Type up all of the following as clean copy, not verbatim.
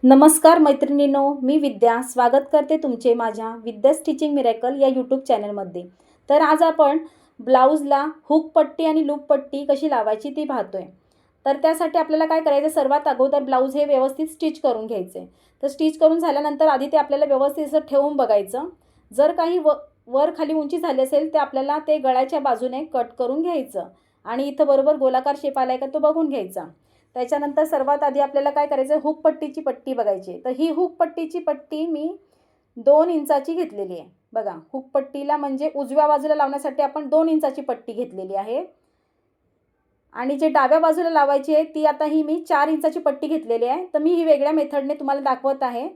नमस्कार मैत्रिणींनो, मी विद्या स्वागत करते तुमचे माझ्या विद्या स्टिचिंग मिरेकल या यूट्यूब चॅनलमध्ये. तर आज आपण ब्लाऊजला हुक पट्टी आणि लूप पट्टी कशी लावायची ती पाहतोय. तर त्यासाठी आपल्याला काय करायचं, सर्वात अगोदर ब्लाऊज हे व्यवस्थित स्टिच करून घ्यायचे. तर स्टिच करून झाल्यानंतर आधी ते आपल्याला व्यवस्थित असं ठेवून बघायचं. जर काही वर खाली उंची झाली असेल ते आपल्याला ते गळ्याच्या बाजूने कट करून घ्यायचं आणि इथं बरोबर गोलाकार शेप आलाय का तो बघून घ्यायचा. त्याच्यानंतर सर्वात आधी आपल्याला काय करायचं, हुक पट्टीची पट्टी बघायची. तर ही हुक पट्टीची पट्टी मी 2 इंचाची घेतलेली आहे. बघा, हुक पट्टीला म्हणजे उजव्या बाजूला लावण्यासाठी आपण 2 इंचाची पट्टी घेतलेली आहे. आणि जे डाव्या बाजूला लावायची आहे ती आता ही मी 4 इंचाची पट्टी घेतलेली आहे. तर मी ही वेगळ्या मेथडने तुम्हाला दाखवत आहे.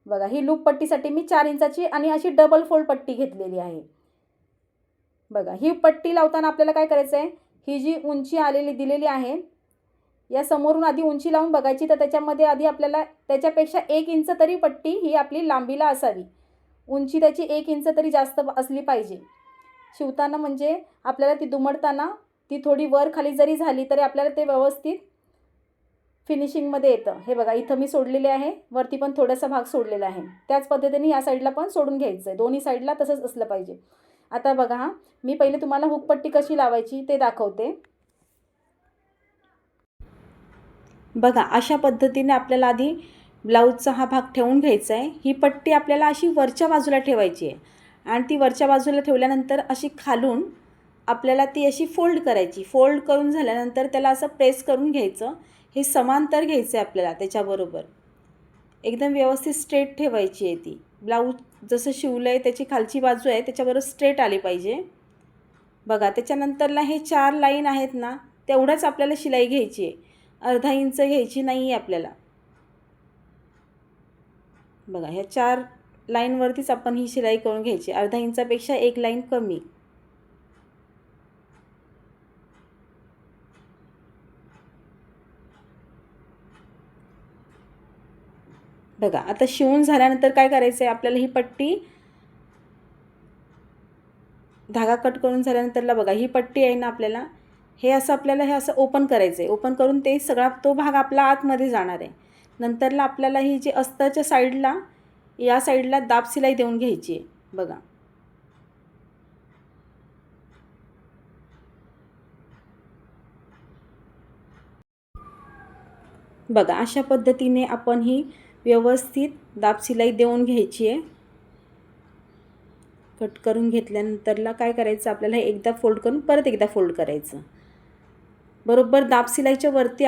बघा, ही लूप पट्टीसाठी मी 4 इंचाची आणि अशी डबल फोल्ड पट्टी घेतलेली आहे. बघा, ही पट्टी लावताना आपल्याला काय करायचं आहे, ही जी उंची आलेली दिलेली आहे या समोरून आधी उंची लावून बघायची. तर त्याच्यामध्ये आधी आपल्याला त्याच्यापेक्षा 1 इंच तरी पट्टी ही आपली लांबीला असावी. उंची त्याची 1 इंच तरी जास्त असली पाहिजे. शिवताना म्हणजे आपल्याला ती दुमडताना ती थोडी वर खाली जरी झाली तरी आपल्याला ते व्यवस्थित फिनिशिंगमध्ये येतं. हे बघा, इथं मी सोडलेले आहे, वरती पण थोडासा भाग सोडलेला आहे. त्याच पद्धतीने या साईडला पण सोडून घ्यायचं आहे. दोन्ही साईडला तसंच असलं पाहिजे. आता बघा, मी पहिले तुम्हाला हुक पट्टी कशी लावायची ते दाखवते. बघा, अशा पद्धतीने आपल्याला आधी ब्लाऊजचा हा भाग ठेवून घ्यायचा आहे. ही पट्टी आपल्याला अशी वरच्या बाजूला ठेवायची आहे आणि ती वरच्या बाजूला ठेवल्यानंतर अशी खालून आपल्याला ती अशी फोल्ड करायची. फोल्ड करून झाल्यानंतर त्याला असं प्रेस करून घ्यायचं. हे समांतर घ्यायचं आहे आपल्याला त्याच्याबरोबर. एकदम व्यवस्थित स्ट्रेट ठेवायची आहे ती. ब्लाऊज जसं शिवलं आहे त्याची खालची बाजू आहे त्याच्याबरोबर स्ट्रेट आली पाहिजे. बघा, त्याच्यानंतरला हे 4 लाईन आहेत ना, तेवढंच आपल्याला शिलाई घ्यायची आहे. अर्धा इंच घ्यायची नाही आहे आपल्याला. बघा, ह्या 4 लाईनवरतीच आपण ही शिलाई करून घ्यायची. अर्धा इंचापेक्षा 1 लाईन कमी. बघा, आता शिवून झाल्यानंतर काय करायचं आहे, आपल्याला ही पट्टी धागा कट करून झाल्यानंतरला बघा, ही पट्टी आहे ना, आपल्याला हे असं ओपन करायचं आहे. ओपन करून ते सगळा तो भाग आपला आतमध्ये जाणार आहे. नंतरला आपल्याला ही जी अस्तरच्या साईडला या साईडला दाब शिलाई देऊन घ्यायची आहे. बघा, बघा, अशा पद्धतीने आपण ही व्यवस्थित दाब शिलाई देऊन घ्यायची आहे. कट करून घेतल्यानंतरला काय करायचं, आपल्याला एकदा फोल्ड करून परत एकदा फोल्ड करायचं. बरोबर दाब शिलाईच्या वरती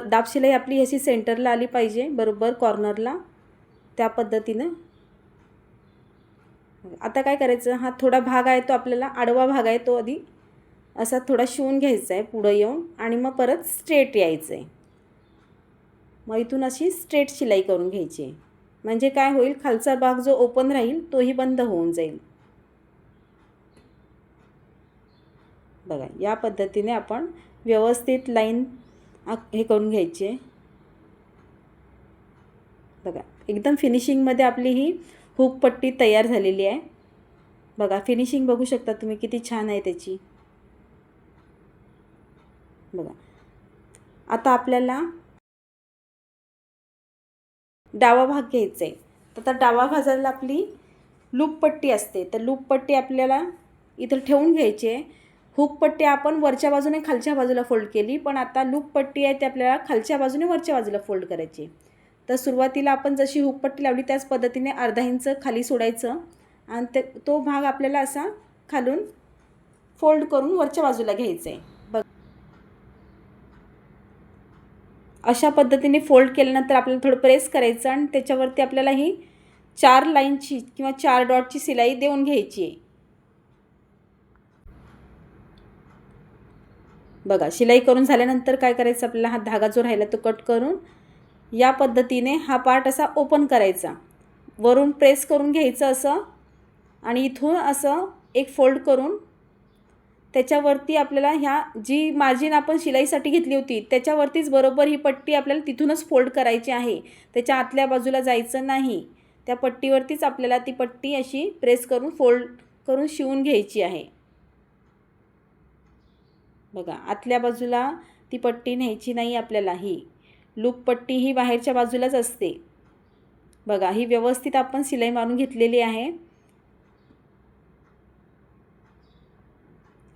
दाब शिलाई आपली अशी सेंटरला आली पाहिजे, बरोबर कॉर्नरला. त्या पद्धतीनं आता काय करायचं, हा थोडा भाग आहे तो आपल्याला आडवा भाग आहे तो आधी असा थोडा शिवून घ्यायचा आहे पुढं येऊन आणि मग परत स्ट्रेट यायचं आहे. मग इथून अशी स्ट्रेट शिलाई करून घ्यायची आहे. म्हणजे काय होईल, खालचा भाग जो ओपन राहील तोही बंद होऊन जाईल. बघा, या पद्धतीने आपण व्यवस्थित लाईन हे करून घ्यायची आहे. बघा, एकदम फिनिशिंगमध्ये आपली ही हुक पट्टी तयार झालेली आहे. बघा, फिनिशिंग बघू शकता तुम्ही किती छान आहे त्याची. बघा, आता आपल्याला डावा भाग घ्यायचा आहे. तर डावा बाजूला आपली लूप पट्टी असते. तर लूप पट्टी आपल्याला इथं ठेवून घ्यायची आहे. हुक पट्टी आपण वरच्या बाजूने खालच्या बाजूला फोल्ड केली, पण आता लूप पट्टी आहे ती आपल्याला खालच्या बाजूने वरच्या बाजूला फोल्ड करायची. तर सुरुवातीला आपण जशी हुक पट्टी लावली त्याच पद्धतीने अर्धा इंच खाली सोडायचं आणि तो भाग आपल्याला असा खालून फोल्ड करून वरच्या बाजूला घ्यायचा आहे. अशा पद्धतीने फोल्ड केल्यानंतर आपल्याला थोडं प्रेस करायचं आणि त्याच्यावरती आपल्याला ही 4 लाईनची किंवा 4 डॉटची शिलाई देऊन घ्यायची आहे. बघा, शिलाई करून झाल्यानंतर काय करायचं, आपल्याला हा धागा जो राहिला तो कट करून या पद्धतीने हा पार्ट असा ओपन करायचा. वरून प्रेस करून घ्यायचं असं आणि इथून असं एक फोल्ड करून त्याच्यावरती आपल्याला ह्या जी मार्जिन आपण शिलाईसाठी घेतली होती त्याच्यावरतीच बरोबर ही पट्टी आपल्याला तिथूनच फोल्ड करायची आहे. त्याच्या आतल्या बाजूला जायचं नाही. त्या पट्टीवरतीच आपल्याला ती पट्टी अशी प्रेस करून फोल्ड करून शिवून घ्यायची आहे. बघा, आतल्या बाजूला ती पट्टी न्यायची नाही आपल्याला. ही लूप पट्टी ही बाहेरच्या बाजूलाच असते. बघा, ही व्यवस्थित आपण शिलाई मारून घेतलेली आहे.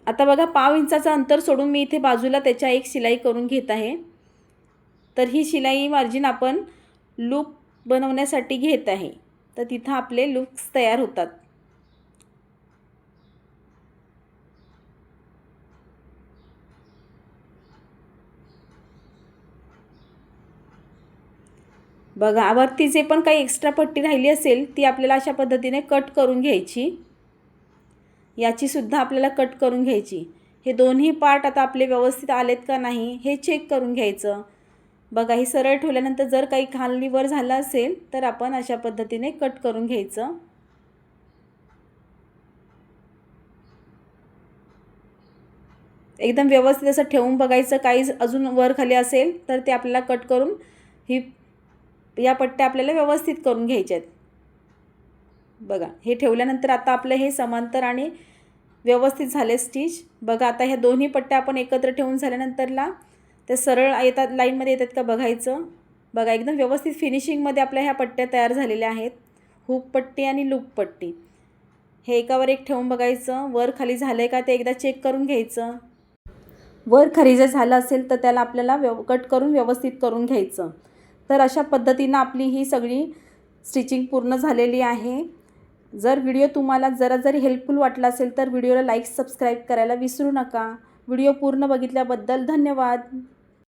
आता बघा, 1/2 इंचाचं अंतर सोडून मी इथे बाजूला त्याच्या एक शिलाई करून घेत आहे. तर ही शिलाई मार्जिन आपण लूप बनवण्यासाठी घेत आहे. तर तिथं आपले लूप्स तयार होतात. बघा, वरती जे पण काही एक्स्ट्रा पट्टी राहिली असेल ती आपल्याला अशा पद्धतीने कट करून घ्यायची. याची सुद्धा आपल्याला कट करून घ्यायची. हे दोन्ही पार्ट आता आपले व्यवस्थित आलेत का नाही हे चेक करून घ्यायचं. बघा, हे सरळ ठेवल्यानंतर जर काही खाली वर झालं असेल तर आपण अशा पद्धतीने कट करून घ्यायचं. एकदम व्यवस्थित असं ठेवून बघायचं. काही अजून वर खाली असेल तर ते आपल्याला कट करून या पट्ट्या आपल्याला व्यवस्थित करून घ्यायच्या आहेत. बघा, हे ठेवल्यानंतर आता आपलं हे समांतर आणि व्यवस्थित झाले स्टिच. बघा, आता ह्या दोन्ही पट्ट्या आपण एकत्र ठेवून झाल्यानंतरला ते सरळ येतात, लाईनमध्ये येतात का बघायचं. बघा, एकदम व्यवस्थित फिनिशिंगमध्ये आपल्या ह्या पट्ट्या तयार झालेल्या आहेत. हुक पट्टी आणि लूप पट्टी हे एकावर एक ठेवून बघायचं. वर खाली झालं आहे का ते एकदा चेक करून घ्यायचं. वर खाली जर झालं असेल तर त्याला आपल्याला कट करून व्यवस्थित करून घ्यायचं. तर अशा पद्धतीनं आपली ही सगळी स्टिचिंग पूर्ण झालेली आहे. जर व्हिडिओ तुम्हाला जरी हेल्पफुल वाटला असेल तर व्हिडिओला लाईक सबस्क्राईब करायला विसरू नका. व्हिडिओ पूर्ण बघितल्याबद्दल धन्यवाद.